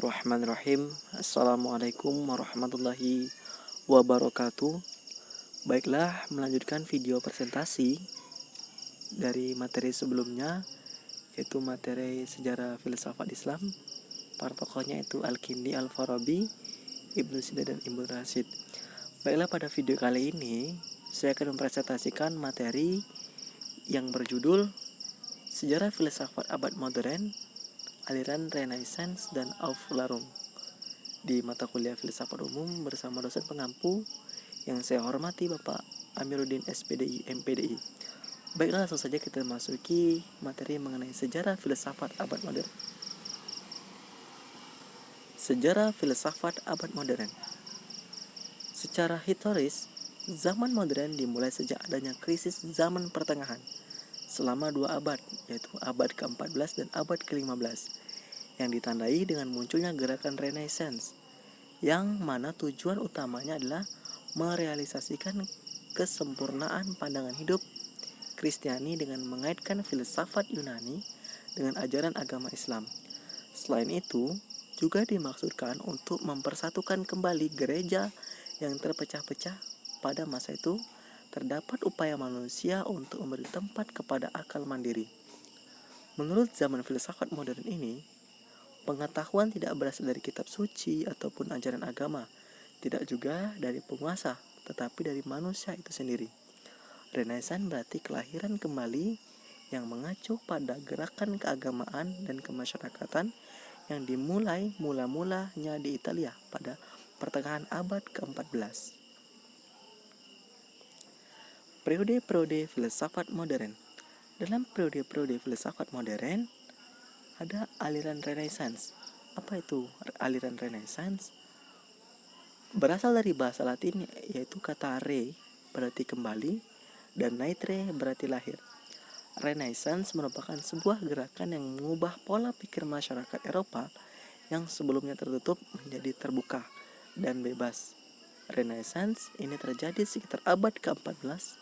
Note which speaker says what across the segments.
Speaker 1: Bismillahirrahmanirrahim. Assalamualaikum warahmatullahi wabarakatuh. Baiklah, melanjutkan video presentasi dari materi sebelumnya, yaitu materi sejarah filsafat Islam. Para tokohnya itu Al-Kindi, Al-Farabi, Ibnu Sina, dan Ibnu Rashid. Baiklah, pada video kali ini saya akan mempresentasikan materi yang berjudul Sejarah Filsafat Abad Modern, Aliran Renaissance dan Aufklärung di mata kuliah Filsafat Umum bersama dosen pengampu yang saya hormati Bapak Amiruddin SPDI MPDI. Baiklah, langsung saja kita masuki materi mengenai sejarah filsafat abad modern. Sejarah filsafat abad modern. Secara historis, zaman modern dimulai sejak adanya krisis zaman pertengahan selama 2 abad, yaitu abad ke-14 dan abad ke-15, yang ditandai dengan munculnya gerakan Renaissance, yang mana tujuan utamanya adalah merealisasikan kesempurnaan pandangan hidup Kristiani dengan mengaitkan filsafat Yunani dengan ajaran agama Islam. Selain itu, juga dimaksudkan untuk mempersatukan kembali gereja yang terpecah-pecah pada masa itu. Terdapat upaya manusia untuk memberi tempat kepada akal mandiri. Menurut zaman filsafat modern ini, pengetahuan tidak berasal dari kitab suci ataupun ajaran agama, tidak juga dari penguasa, tetapi dari manusia itu sendiri. Renaissance berarti kelahiran kembali yang mengacu pada gerakan keagamaan dan kemasyarakatan yang dimulai mula-mulanya di Italia pada pertengahan abad ke-14. Periode-periode filsafat modern. Dalam periode-periode filsafat modern, ada aliran Renaissance. Apa itu aliran Renaissance? Berasal dari bahasa Latin, yaitu kata re berarti kembali dan naitre berarti lahir. Renaissance merupakan sebuah gerakan yang mengubah pola pikir masyarakat Eropa yang sebelumnya tertutup menjadi terbuka dan bebas. Renaissance ini terjadi sekitar abad ke-14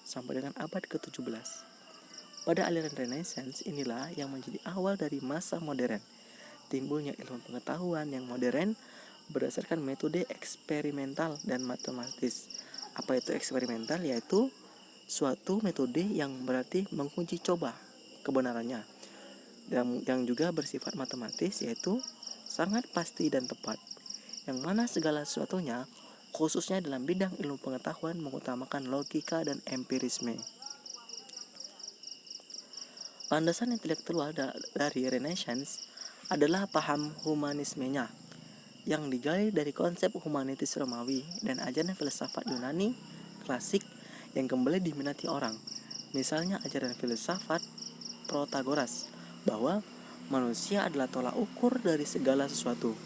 Speaker 1: sampai dengan abad ke-17. Pada aliran Renaissance inilah yang menjadi awal dari masa modern. Timbulnya ilmu pengetahuan yang modern berdasarkan metode eksperimental dan matematis. Apa itu eksperimental? Yaitu suatu metode yang berarti menguji coba kebenarannya. Yang juga bersifat matematis, yaitu sangat pasti dan tepat. Yang mana segala sesuatunya, khususnya dalam bidang ilmu pengetahuan, mengutamakan logika dan empirisme. Landasan intelektual dari Renaissance adalah paham humanismenya, yang digali dari konsep humanitis Romawi dan ajaran filsafat Yunani klasik yang kembali diminati orang. Misalnya ajaran filsafat Protagoras, bahwa manusia adalah tolak ukur dari segala sesuatu.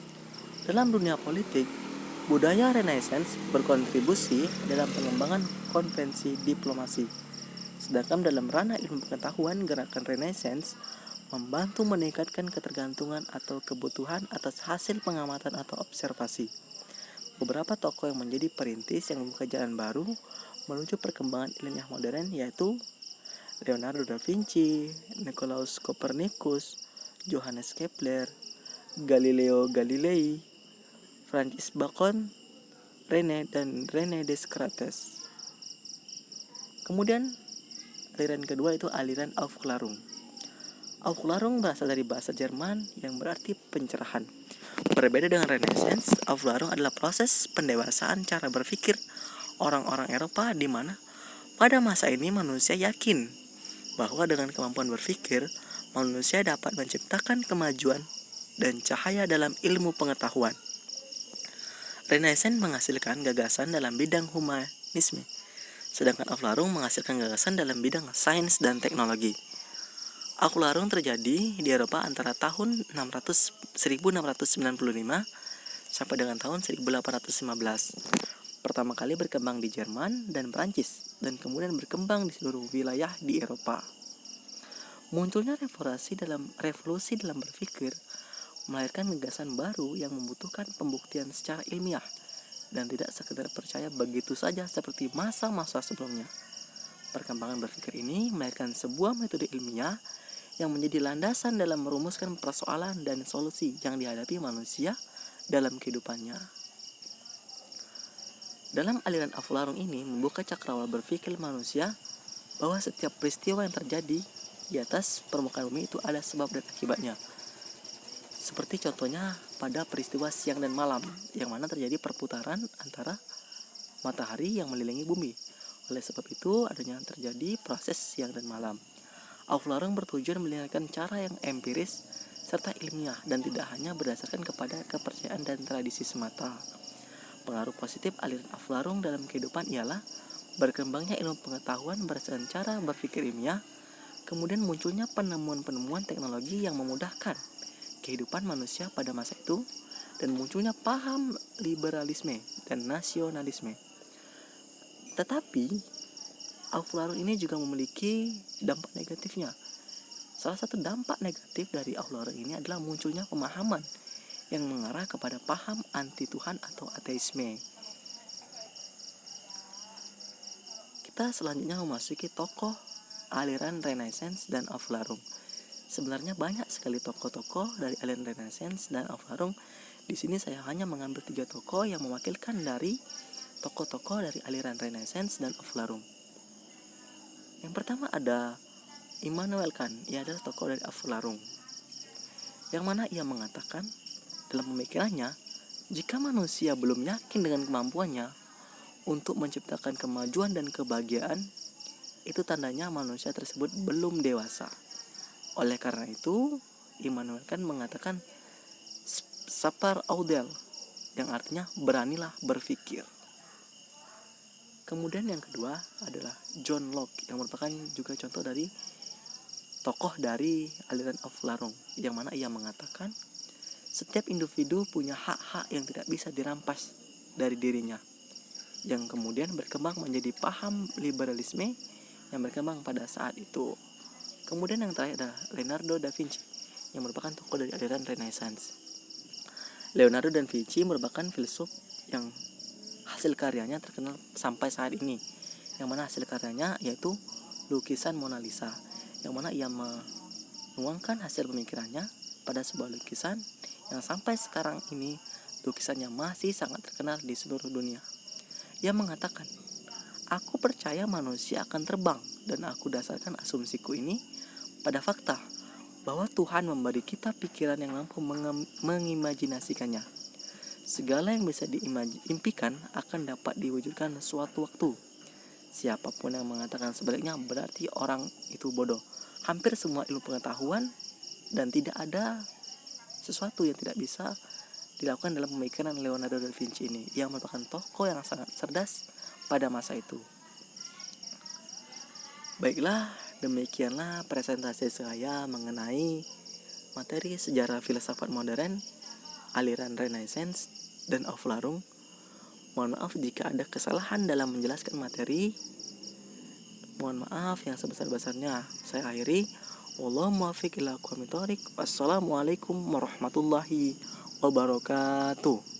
Speaker 1: Dalam dunia politik, budaya Renaissance berkontribusi dalam pengembangan konvensi diplomasi. Sedangkan dalam ranah ilmu pengetahuan, gerakan Renaissance membantu meningkatkan ketergantungan atau kebutuhan atas hasil pengamatan atau observasi. Beberapa tokoh yang menjadi perintis yang membuka jalan baru menuju perkembangan ilmiah modern yaitu Leonardo da Vinci, Nicolaus Copernicus, Johannes Kepler, Galileo Galilei, Francis Bacon, René Descartes. Kemudian aliran kedua itu aliran Aufklärung. Aufklärung berasal dari bahasa Jerman yang berarti pencerahan. Berbeda dengan Renaissance, Aufklärung adalah proses pendewasaan cara berpikir orang-orang Eropa, di mana pada masa ini manusia yakin bahwa dengan kemampuan berpikir, manusia dapat menciptakan kemajuan dan cahaya dalam ilmu pengetahuan. Renaissance menghasilkan gagasan dalam bidang humanisme, sedangkan Aufklärung menghasilkan gagasan dalam bidang sains dan teknologi. Aufklärung terjadi di Eropa antara tahun 1695 sampai dengan tahun 1815. Pertama kali berkembang di Jerman dan Prancis, dan kemudian berkembang di seluruh wilayah di Eropa. Munculnya revolusi dalam berpikir melahirkan gagasan baru yang membutuhkan pembuktian secara ilmiah dan tidak sekedar percaya begitu saja seperti masa-masa sebelumnya. Perkembangan berpikir ini melahirkan sebuah metode ilmiah yang menjadi landasan dalam merumuskan persoalan dan solusi yang dihadapi manusia dalam kehidupannya. Dalam aliran Aflarung ini membuka cakrawala berpikir manusia bahwa setiap peristiwa yang terjadi di atas permukaan bumi itu ada sebab dan akibatnya. Seperti contohnya pada peristiwa siang dan malam, yang mana terjadi perputaran antara matahari yang mengelilingi bumi. Oleh sebab itu adanya terjadi proses siang dan malam. Aufklärung bertujuan melihatkan cara yang empiris serta ilmiah dan tidak hanya berdasarkan kepada kepercayaan dan tradisi semata. Pengaruh positif aliran Aufklärung dalam kehidupan ialah berkembangnya ilmu pengetahuan berdasarkan cara berpikir ilmiah, kemudian munculnya penemuan-penemuan teknologi yang memudahkan kehidupan manusia pada masa itu, dan munculnya paham liberalisme dan nasionalisme. Tetapi Aufklärung ini juga memiliki dampak negatifnya. Salah satu dampak negatif dari Aufklärung ini adalah munculnya pemahaman yang mengarah kepada paham anti Tuhan atau ateisme. Kita selanjutnya memasuki tokoh aliran Renaissance dan Aufklärung. Sebenarnya banyak sekali tokoh-tokoh dari aliran Renaissance dan Aufklärung. Di sini saya hanya mengambil 3 tokoh yang mewakilkan dari tokoh-tokoh dari aliran Renaissance dan Aufklärung. Yang pertama ada Immanuel Kant, ia adalah tokoh dari Aufklärung, yang mana ia mengatakan dalam pemikirannya, jika manusia belum yakin dengan kemampuannya untuk menciptakan kemajuan dan kebahagiaan, itu tandanya manusia tersebut belum dewasa. Oleh karena itu, Immanuel Kant mengatakan sapar audel, yang artinya beranilah berpikir. Kemudian yang kedua adalah John Locke, yang merupakan juga contoh dari tokoh dari aliran Aufklärung, yang mana ia mengatakan setiap individu punya hak-hak yang tidak bisa dirampas dari dirinya, yang kemudian berkembang menjadi paham liberalisme yang berkembang pada saat itu. Kemudian yang terakhir adalah Leonardo da Vinci, yang merupakan tokoh dari aliran Renaissance. Leonardo da Vinci merupakan filsuf yang hasil karyanya terkenal sampai saat ini, yang mana hasil karyanya yaitu lukisan Mona Lisa, yang mana ia menuangkan hasil pemikirannya pada sebuah lukisan yang sampai sekarang ini lukisannya masih sangat terkenal di seluruh dunia. Ia mengatakan, aku percaya manusia akan terbang, dan aku dasarkan asumsiku ini pada fakta bahwa Tuhan memberi kita pikiran yang mampu mengimajinasikannya. Segala yang bisa diimpikan akan dapat diwujudkan suatu waktu. Siapapun yang mengatakan sebaliknya berarti orang itu bodoh. Hampir semua ilmu pengetahuan dan tidak ada sesuatu yang tidak bisa dilakukan dalam pemikiran Leonardo da Vinci ini, yang merupakan tokoh yang sangat cerdas pada masa itu. Baiklah, demikianlah presentasi saya mengenai materi sejarah filsafat modern, aliran Renaissance dan Aufklärung. Mohon maaf jika ada kesalahan dalam menjelaskan materi. Mohon maaf yang sebesar-besarnya. Saya akhiri. Wallahu muwaffiq ila aqwamit thoriq. Wassalamualaikum warahmatullahi wabarakatuh.